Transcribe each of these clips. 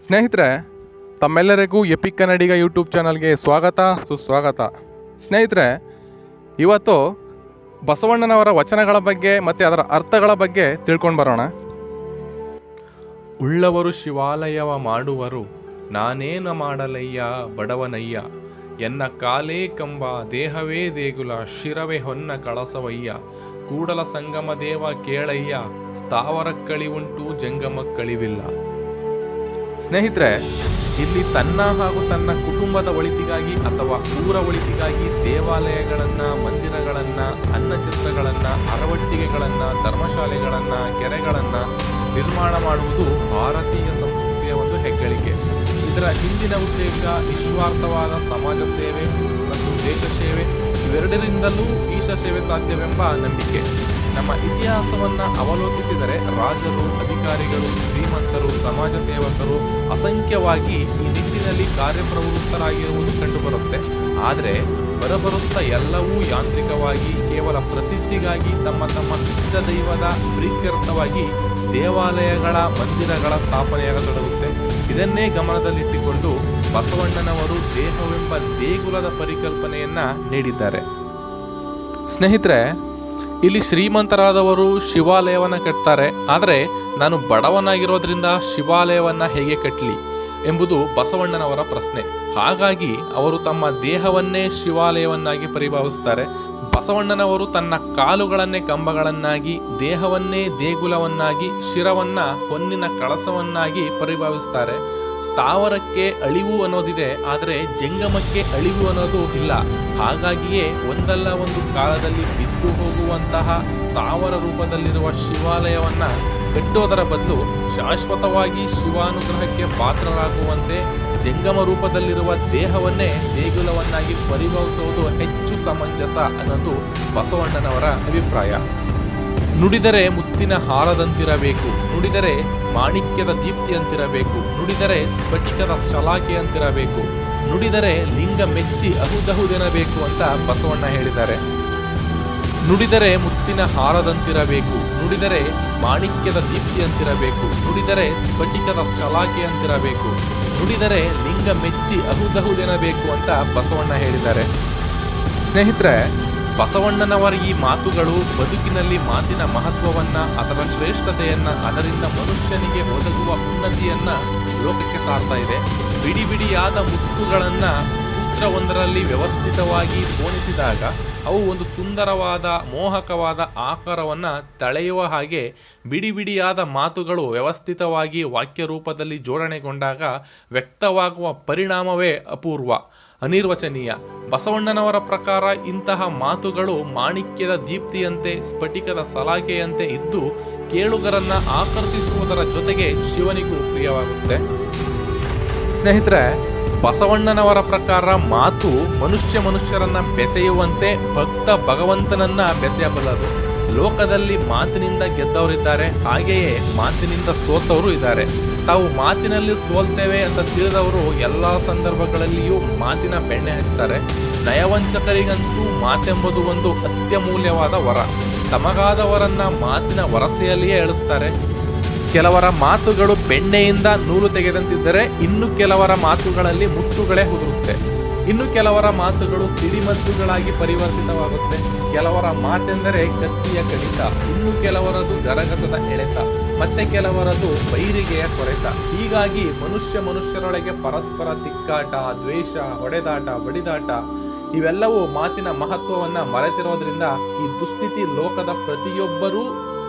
ಸ್ನೇಹಿತರೆ, ತಮ್ಮೆಲ್ಲರಿಗೂ ಎಪಿಕ್ ಕನ್ನಡಿಗ ಯೂಟ್ಯೂಬ್ ಚಾನಲ್ಗೆ ಸ್ವಾಗತ ಸುಸ್ವಾಗತ. ಸ್ನೇಹಿತರೆ, ಇವತ್ತು ಬಸವಣ್ಣನವರ ವಚನಗಳ ಬಗ್ಗೆ ಮತ್ತು ಅದರ ಅರ್ಥಗಳ ಬಗ್ಗೆ ತಿಳ್ಕೊಂಡು ಬರೋಣ. ಉಳ್ಳವರು ಶಿವಾಲಯವ ಮಾಡುವರು, ನಾನೇನ ಮಾಡಲಯ್ಯ ಬಡವನಯ್ಯ. ಎನ್ನ ಕಾಲೇ ಕಂಬ, ದೇಹವೇ ದೇಗುಲ, ಶಿರವೇ ಹೊನ್ನ ಕಳಸವಯ್ಯ. ಕೂಡಲ ಸಂಗಮ ದೇವ ಕೇಳಯ್ಯ, ಸ್ಥಾವರಕ್ಕಳಿವುಂಟು ಜಂಗಮಕ್ಕಳಿವಿಲ್ಲ. ಸ್ನೇಹಿತರೆ, ಇಲ್ಲಿ ತನ್ನ ಹಾಗೂ ತನ್ನ ಕುಟುಂಬದ ಒಳಿತಿಗಾಗಿ ಅಥವಾ ಊರ ಒಳಿತಿಗಾಗಿ ದೇವಾಲಯಗಳನ್ನು, ಮಂದಿರಗಳನ್ನು, ಅನ್ನಛತ್ರಗಳನ್ನು, ಅರವಟ್ಟಿಗೆಗಳನ್ನು, ಧರ್ಮಶಾಲೆಗಳನ್ನು, ಕೆರೆಗಳನ್ನು ನಿರ್ಮಾಣ ಮಾಡುವುದು ಭಾರತೀಯ ಸಂಸ್ಕೃತಿಯ ಒಂದು ಹೆಗ್ಗಳಿಕೆ. ಇದರ ಹಿಂದಿನ ಉದ್ದೇಶ ನಿಸ್ವಾರ್ಥವಾದ ಸಮಾಜ ಸೇವೆ ಮತ್ತು ದೇಶ ಸೇವೆ, ಇವೆರಡರಿಂದಲೂ ಈಶ ಸೇವೆ ಸಾಧ್ಯವೆಂಬ ನಂಬಿಕೆ. ನಮ್ಮ ಇತಿಹಾಸವನ್ನು ಅವಲೋಕಿಸಿದರೆ ರಾಜರು, ಅಧಿಕಾರಿಗಳು, ಶ್ರೀಮಂತರು, ಸಮಾಜ ಸೇವಕರು ಅಸಂಖ್ಯವಾಗಿ ಈ ನಿಟ್ಟಿನಲ್ಲಿ ಕಾರ್ಯಪ್ರವೃತ್ತರಾಗಿರುವುದು ಕಂಡುಬರುತ್ತೆ. ಆದರೆ ಬರಬರುತ್ತಾ ಎಲ್ಲವೂ ಯಾಂತ್ರಿಕವಾಗಿ ಕೇವಲ ಪ್ರಸಿದ್ಧಿಗಾಗಿ ತಮ್ಮ ತಮ್ಮ ಇಷ್ಟ ದೈವದ ಪ್ರೀತ್ಯರ್ಥವಾಗಿ ದೇವಾಲಯಗಳ, ಮಂದಿರಗಳ ಸ್ಥಾಪನೆಯಾಗತೊಡಗುತ್ತೆ. ಇದನ್ನೇ ಗಮನದಲ್ಲಿಟ್ಟುಕೊಂಡು ಬಸವಣ್ಣನವರು ದೇಹವೆಂಬ ದೇಗುಲದ ಪರಿಕಲ್ಪನೆಯನ್ನ ನೀಡಿದ್ದಾರೆ. ಸ್ನೇಹಿತರೆ, ಇಲ್ಲಿ ಶ್ರೀಮಂತರಾದವರು ಶಿವಾಲಯವನ್ನು ಕಟ್ತಾರೆ, ಆದರೆ ನಾನು ಬಡವನಾಗಿರೋದ್ರಿಂದ ಶಿವಾಲಯವನ್ನು ಹೇಗೆ ಕಟ್ಟಲಿ ಎಂಬುದು ಬಸವಣ್ಣನವರ ಪ್ರಶ್ನೆ. ಹಾಗಾಗಿ ಅವರು ತಮ್ಮ ದೇಹವನ್ನೇ ಶಿವಾಲಯವನ್ನಾಗಿ ಪರಿಭಾವಿಸುತ್ತಾರೆ. ಬಸವಣ್ಣನವರು ತನ್ನ ಕಾಲುಗಳನ್ನೇ ಕಂಬಗಳನ್ನಾಗಿ, ದೇಹವನ್ನೇ ದೇಗುಲವನ್ನಾಗಿ, ಶಿರವನ್ನ ಹೊನ್ನಿನ ಕಳಸವನ್ನಾಗಿ ಪರಿಭಾವಿಸುತ್ತಾರೆ. ಸ್ಥಾವರಕ್ಕೆ ಅಳಿವು ಅನ್ನೋದಿದೆ, ಆದರೆ ಜಂಗಮಕ್ಕೆ ಅಳಿವು ಅನ್ನೋದು ಇಲ್ಲ. ಹಾಗಾಗಿಯೇ ಒಂದಲ್ಲ ಒಂದು ಕಾಲದಲ್ಲಿ ಬಿದ್ದು ಹೋಗುವಂತಹ ಸ್ಥಾವರ ರೂಪದಲ್ಲಿರುವ ಶಿವಾಲಯವನ್ನ ಕಟ್ಟೋದರ ಬದಲು ಶಾಶ್ವತವಾಗಿ ಶಿವಾನುಗ್ರಹಕ್ಕೆ ಪಾತ್ರರಾಗುವಂತೆ ಜಂಗಮ ರೂಪದಲ್ಲಿರುವ ದೇಹವನ್ನೇ ದೇಗುಲವನ್ನಾಗಿ ಪರಿಭಾವಿಸುವುದು ಹೆಚ್ಚು ಸಮಂಜಸ ಅನ್ನೋದು ಬಸವಣ್ಣನವರ ಅಭಿಪ್ರಾಯ. ನುಡಿದರೆ ಮುತ್ತಿನ ಹಾರದಂತಿರಬೇಕು, ನುಡಿದರೆ ಮಾಣಿಕ್ಯದ ದೀಪ್ತಿಯಂತಿರಬೇಕು, ನುಡಿದರೆ ಸ್ಫಟಿಕದ ಶಲಾಕೆಯಂತಿರಬೇಕು, ನುಡಿದರೆ ಲಿಂಗ ಮೆಚ್ಚಿ ಅಹುದಹುದೆನಬೇಕು ಅಂತ ಬಸವಣ್ಣ ಹೇಳಿದ್ದಾರೆ. ನುಡಿದರೆ ಮುತ್ತಿನ ಹಾರದಂತಿರಬೇಕು, ನುಡಿದರೆ ಮಾಣಿಕ್ಯದ ದೀಪ್ತಿಯಂತಿರಬೇಕು, ನುಡಿದರೆ ಸ್ಫಟಿಕದ ಶಲಾಕೆಯಂತಿರಬೇಕು, ನುಡಿದರೆ ಲಿಂಗ ಮೆಚ್ಚಿ ಅಹುದಹುದೆನಬೇಕು ಅಂತ ಬಸವಣ್ಣ ಹೇಳಿದ್ದಾರೆ. ಸ್ನೇಹಿತರೆ, ಬಸವಣ್ಣನವರ ಈ ಮಾತುಗಳು ಬದುಕಿನಲ್ಲಿ ಮಾತಿನ ಮಹತ್ವವನ್ನ, ಅದರ ಶ್ರೇಷ್ಠತೆಯನ್ನ, ಅದರಿಂದ ಮನುಷ್ಯನಿಗೆ ಒದಗುವ ಉನ್ನತಿಯನ್ನ ಲೋಕಕ್ಕೆ ಸಾರ್ತಾ ಇದೆ. ಬಿಡಿ ಬಿಡಿಯಾದ ಮುತ್ತುಗಳನ್ನ ಸೂತ್ರವೊಂದರಲ್ಲಿ ವ್ಯವಸ್ಥಿತವಾಗಿ ಪೋಣಿಸಿದಾಗ ಅವು ಒಂದು ಸುಂದರವಾದ, ಮೋಹಕವಾದ ಆಕಾರವನ್ನ ತಳೆಯುವ ಹಾಗೆ ಬಿಡಿ ಬಿಡಿಯಾದ ಮಾತುಗಳು ವ್ಯವಸ್ಥಿತವಾಗಿ ವಾಕ್ಯ ರೂಪದಲ್ಲಿ ಜೋಡಣೆಗೊಂಡಾಗ ವ್ಯಕ್ತವಾಗುವ ಪರಿಣಾಮವೇ ಅಪೂರ್ವ, ಅನಿರ್ವಚನೀಯ. ಬಸವಣ್ಣನವರ ಪ್ರಕಾರ ಇಂತಹ ಮಾತುಗಳು ಮಾಣಿಕ್ಯದ ದೀಪ್ತಿಯಂತೆ, ಸ್ಫಟಿಕದ ಸಲಾಕೆಯಂತೆ ಇದ್ದು ಕೇಳುಗರನ್ನ ಆಕರ್ಷಿಸುವುದರ ಜೊತೆಗೆ ಶಿವನಿಗೂ ಪ್ರಿಯವಾಗುತ್ತೆ. ಸ್ನೇಹಿತರೆ, ಬಸವಣ್ಣನವರ ಪ್ರಕಾರ ಮಾತು ಮನುಷ್ಯರನ್ನ ಬೆಸೆಯುವಂತೆ ಭಕ್ತ ಭಗವಂತನನ್ನ ಬೆಸೆಯಬಲ್ಲದು. ಲೋಕದಲ್ಲಿ ಮಾತಿನಿಂದ ಗೆದ್ದವರಿದ್ದಾರೆ, ಹಾಗೆಯೇ ಮಾತಿನಿಂದ ಸೋತವರು ಇದ್ದಾರೆ. ತಾವು ಮಾತಿನಲ್ಲಿ ಸೋಲ್ತೇವೆ ಅಂತ ತಿಳಿದವರು ಎಲ್ಲ ಸಂದರ್ಭಗಳಲ್ಲಿಯೂ ಮಾತಿನ ಬೆಣ್ಣೆ ಹಚ್ತಾರೆ. ನಯವಂಚಕರಿಗಂತೂ ಮಾತೆಂಬುದು ಒಂದು ಅತ್ಯಮೂಲ್ಯವಾದ ವರ. ತಮಗಾದವರನ್ನ ಮಾತಿನ ವರಸೆಯಲ್ಲಿಯೇ ಎಳಿಸ್ತಾರೆ. ಕೆಲವರ ಮಾತುಗಳು ಬೆಣ್ಣೆಯಿಂದ ನೂಲು ತೆಗೆದಂತಿದ್ದರೆ ಇನ್ನು ಕೆಲವರ ಮಾತುಗಳಲ್ಲಿ ಮುತ್ತುಗಳೇ ಉದುರುತ್ತೆ. ಇನ್ನು ಕೆಲವರ ಮಾತುಗಳು ಸಿಡಿಮದ್ದುಗಳಾಗಿ ಪರಿವರ್ತಿತವಾಗುತ್ತೆ. ಕೆಲವರ ಮಾತೆಂದರೆ ಕತ್ತಿಯ ಕಡಿತ, ಇನ್ನು ಕೆಲವರದು ಗರಗಸದ ಎಳೆತ, ಮತ್ತೆ ಕೆಲವರದು ಬೈರಿಗೆಯ ಕೊರೆತ. ಹೀಗಾಗಿ ಮನುಷ್ಯರೊಳಗೆ ಪರಸ್ಪರ ತಿಕ್ಕಾಟ, ದ್ವೇಷ, ಹೊಡೆದಾಟ, ಬಡಿದಾಟ ಇವೆಲ್ಲವೂ ಮಾತಿನ ಮಹತ್ವವನ್ನ ಮರೆತಿರೋದ್ರಿಂದ ಈ ದುಸ್ಥಿತಿ ಲೋಕದ ಪ್ರತಿಯೊಬ್ಬರೂ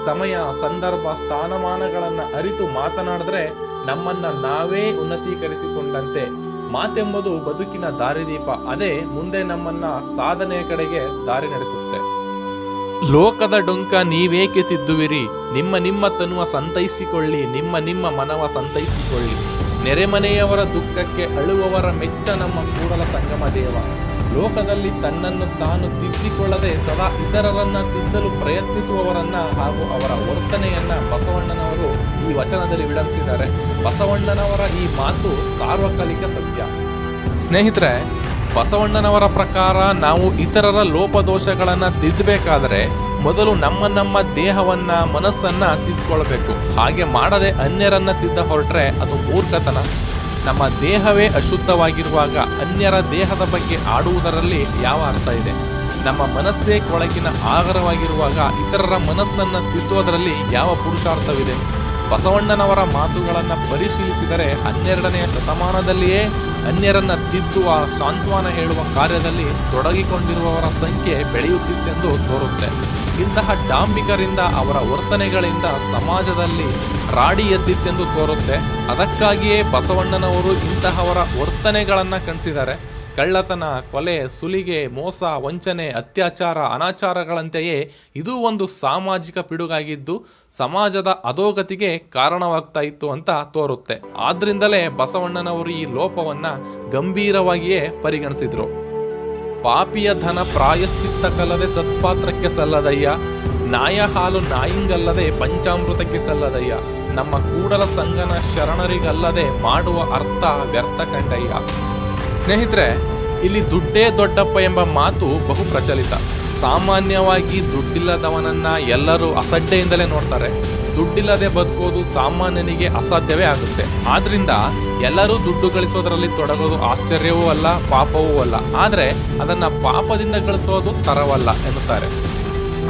ಸಮಯ, ಸಂದರ್ಭ, ಸ್ಥಾನಮಾನಗಳನ್ನು ಅರಿತು ಮಾತನಾಡಿದ್ರೆ ನಮ್ಮನ್ನ ನಾವೇ ಉನ್ನತೀಕರಿಸಿಕೊಂಡಂತೆ. ಮಾತೆಂಬುದು ಬದುಕಿನ ದಾರಿದೀಪ, ಅದೇ ಮುಂದೆ ನಮ್ಮನ್ನ ಸಾಧನೆಯ ಕಡೆಗೆ ದಾರಿ ನಡೆಸುತ್ತೆ. ಲೋಕದ ಡೊಂಕ ನೀವೇಕೆ ತಿದ್ದುವಿರಿ, ನಿಮ್ಮ ತನುವ ಸಂತೈಸಿಕೊಳ್ಳಿ, ನಿಮ್ಮ ಮನವ ಸಂತೈಸಿಕೊಳ್ಳಿ. ನೆರೆಮನೆಯವರ ದುಃಖಕ್ಕೆ ಅಳುವವರ ಮೆಚ್ಚ ನಮ್ಮ ಕೂಡಲ ಸಂಗಮ ದೇವ. ಲೋಕದಲ್ಲಿ ತನ್ನನ್ನು ತಾನು ತಿದ್ದಿಕೊಳ್ಳದೆ ಸದಾ ಇತರರನ್ನ ತಿದ್ದಲು ಪ್ರಯತ್ನಿಸುವವರನ್ನ ಹಾಗೂ ಅವರ ವರ್ತನೆಯನ್ನ ಬಸವಣ್ಣನವರು ಈ ವಚನದಲ್ಲಿ ವಿಡಂಬಿಸಿದ್ದಾರೆ. ಬಸವಣ್ಣನವರ ಈ ಮಾತು ಸಾರ್ವಕಾಲಿಕ ಸತ್ಯ. ಸ್ನೇಹಿತರೆ, ಬಸವಣ್ಣನವರ ಪ್ರಕಾರ ನಾವು ಇತರರ ಲೋಪದೋಷಗಳನ್ನು ತಿದ್ದಬೇಕಾದರೆ ಮೊದಲು ನಮ್ಮ ದೇಹವನ್ನ ಮನಸ್ಸನ್ನ ತಿದ್ಕೊಳ್ಬೇಕು. ಹಾಗೆ ಮಾಡದೆ ಅನ್ಯರನ್ನ ತಿದ್ದ ಹೊರಟ್ರೆ ಅದು ಮೂರ್ಖತನ. ನಮ್ಮ ದೇಹವೇ ಅಶುದ್ಧವಾಗಿರುವಾಗ ಅನ್ಯರ ದೇಹದ ಬಗ್ಗೆ ಆಡುವುದರಲ್ಲಿ ಯಾವ ಅರ್ಥ ಇದೆ? ನಮ್ಮ ಮನಸ್ಸೇ ಕೊಳಕಿನ ಆಹಾರವಾಗಿರುವಾಗ ಇತರರ ಮನಸ್ಸನ್ನ ತಿದ್ದುವುದರಲ್ಲಿ ಯಾವ ಪುರುಷಾರ್ಥವಿದೆ? ಬಸವಣ್ಣನವರ ಮಾತುಗಳನ್ನು ಪರಿಶೀಲಿಸಿದರೆ 12ನೇ ಶತಮಾನದಲ್ಲಿಯೇ ಅನ್ಯರನ್ನ ತಿದ್ದುವ, ಸಾಂತ್ವನ ಹೇಳುವ ಕಾರ್ಯದಲ್ಲಿ ತೊಡಗಿಕೊಂಡಿರುವವರ ಸಂಖ್ಯೆ ಬೆಳೆಯುತ್ತಿತ್ತೆಂದು ತೋರುತ್ತೆ. ಇಂತಹ ಡಾಂಬಿಕರಿಂದ, ಅವರ ವರ್ತನೆಗಳಿಂದ ಸಮಾಜದಲ್ಲಿ ರಾಡಿ ಎದ್ದಿತ್ತೆಂದು ತೋರುತ್ತೆ. ಅದಕ್ಕಾಗಿಯೇ ಬಸವಣ್ಣನವರು ಇಂತಹವರ ವರ್ತನೆಗಳನ್ನು ಖಂಡಿಸಿದ್ದಾರೆ. ಕಳ್ಳತನ, ಕೊಲೆ, ಸುಲಿಗೆ, ಮೋಸ, ವಂಚನೆ, ಅತ್ಯಾಚಾರ, ಅನಾಚಾರಗಳಂತೆಯೇ ಇದು ಒಂದು ಸಾಮಾಜಿಕ ಪಿಡುಗಾಗಿದ್ದು ಸಮಾಜದ ಅಧೋಗತಿಗೆ ಕಾರಣವಾಗ್ತಾ ಇತ್ತು ಅಂತ ತೋರುತ್ತೆ. ಆದ್ರಿಂದಲೇ ಬಸವಣ್ಣನವರು ಈ ಲೋಪವನ್ನ ಗಂಭೀರವಾಗಿಯೇ ಪರಿಗಣಿಸಿದ್ರು. ಪಾಪಿಯ ಧನ ಪ್ರಾಯಶ್ಚಿತ್ತಕ್ಕಲ್ಲದೆ ಸತ್ಪಾತ್ರಕ್ಕೆ ಸಲ್ಲದಯ್ಯ, ನಾಯ ಹಾಲು ನಾಯಿಂಗಲ್ಲದೆ ಪಂಚಾಮೃತಕ್ಕೆ ಸಲ್ಲದಯ್ಯ, ನಮ್ಮ ಕೂಡಲ ಸಂಗನ ಶರಣರಿಗಲ್ಲದೆ ಮಾಡುವ ಅರ್ಥ ವ್ಯರ್ಥ ಕಂಡಯ್ಯ. ಸ್ನೇಹಿತರೆ, ಇಲ್ಲಿ ದುಡ್ಡೇ ದೊಡ್ಡಪ್ಪ ಎಂಬ ಮಾತು ಬಹು ಪ್ರಚಲಿತ. ಸಾಮಾನ್ಯವಾಗಿ ದುಡ್ಡಿಲ್ಲದವನನ್ನ ಎಲ್ಲರೂ ಅಸಡ್ಡೆಯಿಂದಲೇ ನೋಡ್ತಾರೆ. ದುಡ್ಡಿಲ್ಲದೆ ಬದುಕೋದು ಸಾಮಾನ್ಯನಿಗೆ ಅಸಾಧ್ಯವೇ ಆಗುತ್ತೆ. ಆದ್ರಿಂದ ಎಲ್ಲರೂ ದುಡ್ಡು ಗಳಿಸೋದ್ರಲ್ಲಿ ತೊಡಗೋದು ಆಶ್ಚರ್ಯವೂ ಅಲ್ಲ, ಪಾಪವೂ ಅಲ್ಲ. ಆದ್ರೆ ಅದನ್ನ ಪಾಪದಿಂದ ಗಳಿಸೋದು ತರವಲ್ಲ ಎನ್ನುತ್ತಾರೆ.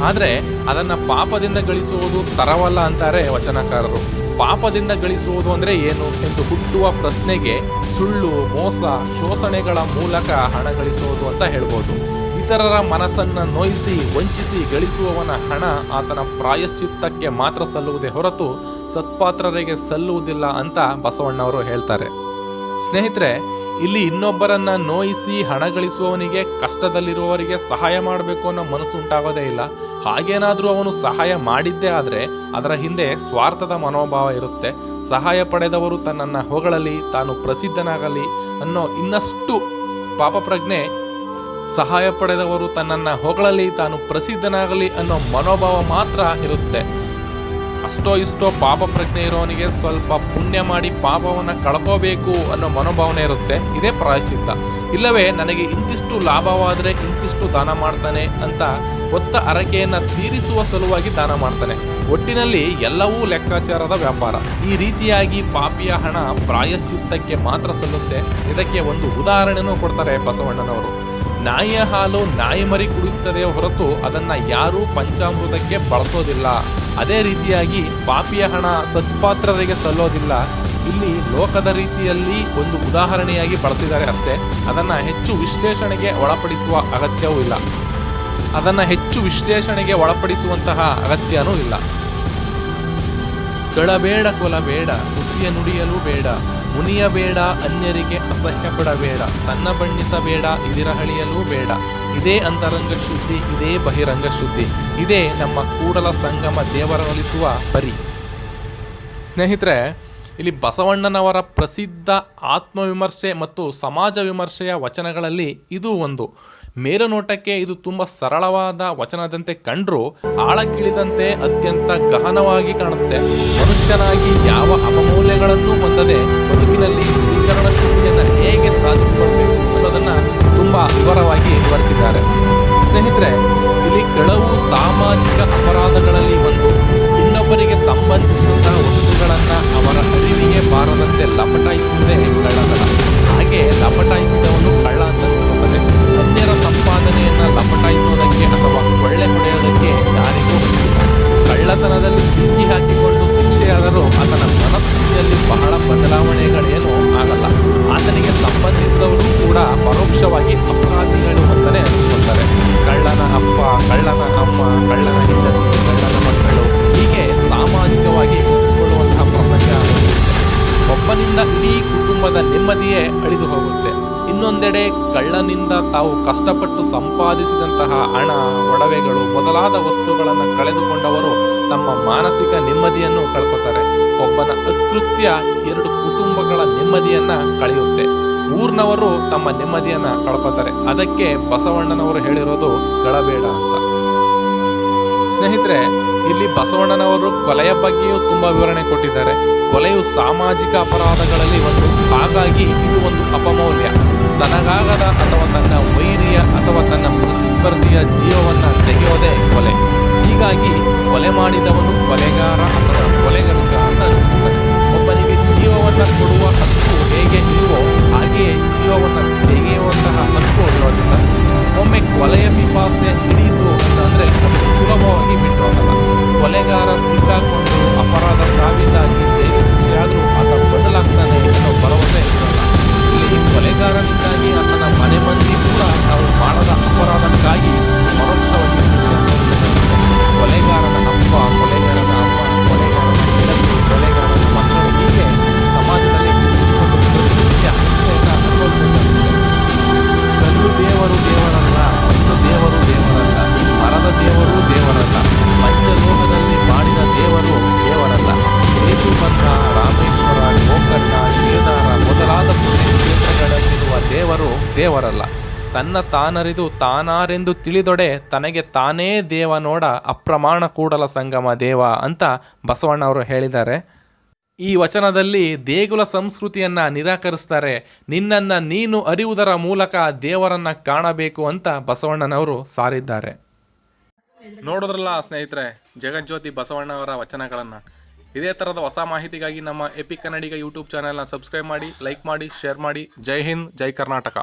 ಆದ್ರೆ ಅದನ್ನ ಪಾಪದಿಂದ ಗಳಿಸುವುದು ತರವಲ್ಲ ಅಂತಾರೆ ವಚನಕಾರರು. ಪಾಪದಿಂದ ಗಳಿಸುವುದು ಅಂದ್ರೆ ಏನು ಎಂದು ಹುಟ್ಟುವ ಪ್ರಶ್ನೆಗೆ ಸುಳ್ಳು, ಮೋಸ, ಶೋಷಣೆಗಳ ಮೂಲಕ ಹಣ ಗಳಿಸುವುದು ಅಂತ ಹೇಳ್ಬೋದು. ಇತರರ ಮನಸ್ಸನ್ನ ನೋಯಿಸಿ, ವಂಚಿಸಿ ಗಳಿಸುವವನ ಹಣ ಆತನ ಪ್ರಾಯಶ್ಚಿತ್ತಕ್ಕೆ ಮಾತ್ರ ಸಲ್ಲುವುದೇ ಹೊರತು ಸತ್ಪಾತ್ರರಿಗೆ ಸಲ್ಲುವುದಿಲ್ಲ ಅಂತ ಬಸವಣ್ಣವರು ಹೇಳ್ತಾರೆ. ಸ್ನೇಹಿತರೆ, ಇಲ್ಲಿ ಇನ್ನೊಬ್ಬರನ್ನ ನೋಯಿಸಿ ಹಣ ಗಳಿಸುವವನಿಗೆ, ಕಷ್ಟದಲ್ಲಿರುವವರಿಗೆ ಸಹಾಯ ಮಾಡಬೇಕು ಅನ್ನೋ ಮನಸ್ಸು ಉಂಟಾಗೋದೇ ಇಲ್ಲ. ಹಾಗೇನಾದ್ರೂ ಅವನು ಸಹಾಯ ಮಾಡಿದ್ದೇ ಆದ್ರೆ ಅದರ ಹಿಂದೆ ಸ್ವಾರ್ಥದ ಮನೋಭಾವ ಇರುತ್ತೆ. ಸಹಾಯ ಪಡೆದವರು ತನ್ನನ್ನ ಹೊಗಳಲಿ, ತಾನು ಪ್ರಸಿದ್ಧನಾಗಲಿ ಅನ್ನೋ ಇನ್ನಷ್ಟು ಪಾಪ ಪ್ರಜ್ಞೆ, ಸಹಾಯ ಪಡೆದವರು ತನ್ನನ್ನ ಹೊಗಳಲಿ, ತಾನು ಪ್ರಸಿದ್ಧನಾಗಲಿ ಅನ್ನೋ ಮನೋಭಾವ ಮಾತ್ರ ಇರುತ್ತೆ. ಅಷ್ಟೋ ಇಷ್ಟೋ ಪಾಪ ಪ್ರಜ್ಞೆ ಇರೋನಿಗೆ ಸ್ವಲ್ಪ ಪುಣ್ಯ ಮಾಡಿ ಪಾಪವನ್ನ ಕಳ್ಕೋಬೇಕು ಅನ್ನೋ ಮನೋಭಾವನೆ ಇರುತ್ತೆ. ಇದೇ ಪ್ರಾಯಶ್ಚಿತ್ತ. ಇಲ್ಲವೇ ನನಗೆ ಇಂತಿಷ್ಟು ಲಾಭವಾದರೆ ಇಂತಿಷ್ಟು ದಾನ ಮಾಡ್ತಾನೆ ಅಂತ ಹೊತ್ತ ಹರಕೆಯನ್ನ ತೀರಿಸುವ ಸಲುವಾಗಿ ದಾನ ಮಾಡ್ತಾನೆ. ಒಟ್ಟಿನಲ್ಲಿ ಎಲ್ಲವೂ ಲೆಕ್ಕಾಚಾರದ ವ್ಯಾಪಾರ. ಈ ರೀತಿಯಾಗಿ ಪಾಪಿಯ ಹಣ ಪ್ರಾಯಶ್ಚಿತ್ತಕ್ಕೆ ಮಾತ್ರ ಸಲ್ಲುತ್ತೆ. ಇದಕ್ಕೆ ಒಂದು ಉದಾಹರಣೆನೂ ಕೊಡ್ತಾರೆ ಬಸವಣ್ಣನವರು. ನಾಯಿಯ ಹಾಲು ನಾಯಿ ಮರಿ ಕುಡಿಯುತ್ತದೆ ಹೊರತು ಅದನ್ನ ಯಾರೂ ಪಂಚಾಮೃತಕ್ಕೆ ಬಳಸೋದಿಲ್ಲ. ಅದೇ ರೀತಿಯಾಗಿ ಪಾಪಿಯ ಹಣ ಸತ್ಪಾತ್ರರಿಗೆ ಸಲ್ಲೋದಿಲ್ಲ. ಇಲ್ಲಿ ಲೋಕದ ರೀತಿಯಲ್ಲಿ ಒಂದು ಉದಾಹರಣೆಯಾಗಿ ಬಳಸಿದ್ದಾರೆ ಅಷ್ಟೇ. ಅದನ್ನ ಹೆಚ್ಚು ವಿಶ್ಲೇಷಣೆಗೆ ಒಳಪಡಿಸುವ ಅಗತ್ಯವೂ ಇಲ್ಲ. ಅದನ್ನ ಹೆಚ್ಚು ವಿಶ್ಲೇಷಣೆಗೆ ಒಳಪಡಿಸುವಂತಹ ಅಗತ್ಯನೂ ಇಲ್ಲ. ಕಳಬೇಡ, ಕೊಲಬೇಡ, ಹುಸಿಯ ನುಡಿಯಲು ಬೇಡ, ಮುನಿಯಬೇಡ, ಅನ್ಯರಿಗೆ ಅಸಹ್ಯ ಪಡಬೇಡ, ತನ್ನ ಬಣ್ಣಿಸಬೇಡ, ಇದಿರಹಳಿಯಲೂ ಬೇಡ. ಇದೇ ಅಂತರಂಗ ಶುದ್ಧಿ, ಇದೇ ಬಹಿರಂಗ ಶುದ್ಧಿ. ಇದೇ ನಮ್ಮ ಕೂಡಲ ಸಂಗಮ ದೇವರೊಲಿಸುವ ಪರಿ. ಸ್ನೇಹಿತರೆ, ಇಲ್ಲಿ ಬಸವಣ್ಣನವರ ಪ್ರಸಿದ್ಧ ಆತ್ಮವಿಮರ್ಶೆ ಮತ್ತು ಸಮಾಜ ವಿಮರ್ಶೆಯ ವಚನಗಳಲ್ಲಿ ಇದು ಒಂದು. ಮೇಲುನೋಟಕ್ಕೆ ಇದು ತುಂಬ ಸರಳವಾದ ವಚನದಂತೆ ಕಂಡ್ರೂ ಆಳಕ್ಕಿಳಿದಂತೆ ಅತ್ಯಂತ ಗಹನವಾಗಿ ಕಾಣುತ್ತೆ. ಮನುಷ್ಯನಾಗಿ ಯಾವ ಅಪಮೌಲ್ಯಗಳನ್ನು ಹೊಂದದೆ ಬದುಕಿನಲ್ಲಿ ತ್ರಿಕರಣ ಶುದ್ಧಿಯನ್ನು ಹೇಗೆ ಸಾಧಿಸಿಕೊಳ್ಬೇಕು ಅನ್ನೋದನ್ನ ತುಂಬಾ ವಿವರವಾಗಿ ವಿವರಿಸಿದ್ದಾರೆ. ಸ್ನೇಹಿತರೆ, ಇಲ್ಲಿ ಕಳವು ಸಾಮಾಜಿಕ ಅಪರಾಧಗಳಲ್ಲಿ ಒಂದು. ಇನ್ನೊಬ್ಬರಿಗೆ ಸಂಬಂಧಿಸಿದಂತಹ ವಸ್ತುಗಳನ್ನ ಅವರ ಅರಿವಿಗೆ ಬಾರದಂತೆ ಲಪಟಾಯಿಸುವುದೇ ಕಳ್ಳತನ. ಹಾಗೆ ಲಪಟಾಯಿಸಿದವನು ಕಳ್ಳ ಅಂತ ಅನಿಸ್ಕೊಳ್ತಾನೆ. ಅನ್ಯರ ಸಂಪಾದನೆಯನ್ನ ಲಪಟಾಯಿಸುವುದಕ್ಕೆ ಅಥವಾ ಕೊಳ್ಳೆ ಹೊಡೆಯೋದಕ್ಕೆ ಯಾರಿಗೂ ಕಳ್ಳತನದಲ್ಲಿ ಸಿಕ್ಕಿ ಹಾಕಿಕೊಂಡು ಶಿಕ್ಷೆಯಾದರೂ ಆತನ ಮನಸ್ಥಿತಿಯಲ್ಲಿ ಬಹಳ ಬದಲಾವಣೆಗಳೇನೂ ಆಗಲ್ಲ. ಆತನಿಗೆ ಸಂಬಂಧಿಸಿದವರು ಕೂಡ ಪರೋಕ್ಷವಾಗಿ ಅಪರಾಧಿಗಳು ಅಂತಾನೆ ಅನಿಸ್ಕೊಳ್ತಾರೆ. ಕಳ್ಳನ ಅಪ್ಪ, ಕಳ್ಳನ ಅಮ್ಮ, ಕಳ್ಳನ ಹೆಂಡತಿ, ಕಳ್ಳನ ಮಕ್ಕಳು, ಹೀಗೆ ಸಾಮಾಜಿಕವಾಗಿ ಗುರುತಿಸಿಕೊಳ್ಳುವಂತಹ ಪ್ರಸಂಗ. ಒಬ್ಬನಿಂದ ಇಡೀ ಕುಟುಂಬದ ನೆಮ್ಮದಿಯೇ ಅಳಿದು ಹೋಗುತ್ತೆ. ಇನ್ನೊಂದೆಡೆ ಕಳ್ಳನಿಂದ ತಾವು ಕಷ್ಟಪಟ್ಟು ಸಂಪಾದಿಸಿದಂತಹ ಹಣ, ಒಡವೆಗಳು ಮೊದಲಾದ ವಸ್ತುಗಳನ್ನು ಕಳೆದುಕೊಂಡವರು ತಮ್ಮ ಮಾನಸಿಕ ನೆಮ್ಮದಿಯನ್ನು ಕಳ್ಕೊತಾರೆ. ಒಬ್ಬನ ಅಕೃತ್ಯ 2 ಕುಟುಂಬಗಳ ನೆಮ್ಮದಿಯನ್ನ ಕಳೆಯುತ್ತೆ. ಊರ್ನವರು ತಮ್ಮ ನೆಮ್ಮದಿಯನ್ನ ಕಳ್ಕೊತಾರೆ. ಅದಕ್ಕೆ ಬಸವಣ್ಣನವರು ಹೇಳಿರೋದು ಕಳಬೇಡ ಅಂತ. ಸ್ನೇಹಿತರೆ, ಇಲ್ಲಿ ಬಸವಣ್ಣನವರು ಕೊಲೆಯ ಬಗ್ಗೆಯೂ ತುಂಬಾ ವಿವರಣೆ ಕೊಟ್ಟಿದ್ದಾರೆ. ಕೊಲೆಯು ಸಾಮಾಜಿಕ ಅಪರಾಧಗಳಲ್ಲಿ ಒಂದು. ಹಾಗಾಗಿ ಇದು ಒಂದು ಅಪಮೌಲ್ಯ. ತನಗಾಗದ ಅಥವಾ ತನ್ನ ವೈರಿಯ ಅಥವಾ ತನ್ನ ಪ್ರತಿಸ್ಪರ್ಧಿಯ ಜೀವವನ್ನು ತೆಗೆಯೋದೇ ಕೊಲೆ. ಹೀಗಾಗಿ ಕೊಲೆ ಮಾಡಿದವನು ಕೊಲೆಗಾರ ಅಥವಾ ಕೊಲೆಗಡುಕ ಅಂತ ಅನಿಸ್ಕೊತಾನೆ. ಒಬ್ಬನಿಗೆ ಜೀವವನ್ನು ಕೊಡುವ ಹಕ್ಕು ಹೇಗೆ ಇರುವೋ ಹಾಗೆಯೇ ಜೀವವನ್ನು ತೆಗೆಯುವಂತಹ ಹಕ್ಕು ಇರೋದಿಲ್ಲ. ಒಮ್ಮೆ ಕೊಲೆಯ ಪಿಪಾಸೆ ಹಿಡಿಯಿತು ಅಂತಂದ್ರೆ ಅದು ಸುಲಭವಾಗಿ ಬಿಟ್ಟು ಹೋಗಲ್ಲ. ಕೊಲೆಗಾರ ಸಿಕ್ಕಾಕೊಂಡು ಅಪರಾಧ ಸಾಬೀತಾಗಿ ಜೈಲು ಶಿಕ್ಷೆ ಆದರೂ ಆತ ಬದಲಾಗ್ತಾನೆ ಅನ್ನೋ ಭರವಸೆ ಇರಲ್ಲ. ಇಲ್ಲಿ ಕೊಲೆಗಾರನಿಂದಾಗಿ ಆತನ ಮನೆ ಮಂದಿ ಕೂಡ ನಾವು ಮಾಡದ ಅಪರಾಧಕ್ಕಾಗಿ ಪರೋಕ್ಷವಾಗಿ ಶಿಕ್ಷೆ ಕೊಲೆಗಾರನ ಅಪ್ಪ, ಕೊಲೆಗಾರನ ಅಮ್ಮ, ಕೊಲೆಗಾರನ ಹೆಂಡತಿ, ಕೊಲೆಗಾರನ ಮಕ್ಕಳು, ಹೀಗೆ ಸಮಾಜದಲ್ಲಿ ಪ್ರತಿನಿತ್ಯ ಹಿಂಸೆಯನ್ನು ಅನುಭವಿಸಬೇಕಾಗುತ್ತೆ. ಕಲ್ಲು ದೇವರು ದೇವರಲ್ಲ, ಒಂದು ದೇವರು ದೇವರಲ್ಲ, ಮರದ ದೇವರು ದೇವರಲ್ಲ, ಪಂಚಲೋಕದಲ್ಲಿ ಮಾಡಿದ ದೇವರು ದೇವರಲ್ಲ. ಸೇತುಬಂಧ, ರಾಮೇಶ್ವರ, ಗೋಕರ್ಣ, ಕೇದಾರ ಮೊದಲಾದ ಪುಣ್ಯಕ್ಷೇತ್ರಗಳಲ್ಲಿರುವ ದೇವರು ದೇವರಲ್ಲ. ತನ್ನ ತಾನರಿದು ತಾನಾರೆಂದು ತಿಳಿದೊಡೆ ತನಗೆ ತಾನೇ ದೇವ ನೋಡ ಅಪ್ರಮಾಣ ಕೂಡಲ ಸಂಗಮ ದೇವ ಅಂತ ಬಸವಣ್ಣವರು ಹೇಳಿದ್ದಾರೆ. ಈ ವಚನದಲ್ಲಿ ದೇಗುಲ ಸಂಸ್ಕೃತಿಯನ್ನ ನಿರಾಕರಿಸ್ತಾರೆ. ನಿನ್ನನ್ನು ನೀನು ಅರಿಯುವುದರ ಮೂಲಕ ದೇವರನ್ನ ಕಾಣಬೇಕು ಅಂತ ಬಸವಣ್ಣನವರು ಸಾರಿದ್ದಾರೆ. ನೋಡಿದ್ರಲ್ಲ ಸ್ನೇಹಿತರೆ, ಜಗಜ್ಯೋತಿ ಬಸವಣ್ಣವರ ವಚನಗಳನ್ನು. ಇದೇ ಥರದ ಹೊಸ ಮಾಹಿತಿಗಾಗಿ ನಮ್ಮ ಎಪಿಕ್ ಕನ್ನಡಿಗ ಯೂಟ್ಯೂಬ್ ಚಾನೆಲ್ನ ಸಬ್ಸ್ಕ್ರೈಬ್ ಮಾಡಿ, ಲೈಕ್ ಮಾಡಿ, ಶೇರ್ ಮಾಡಿ. ಜೈ ಹಿಂದ್, ಜೈ ಕರ್ನಾಟಕ.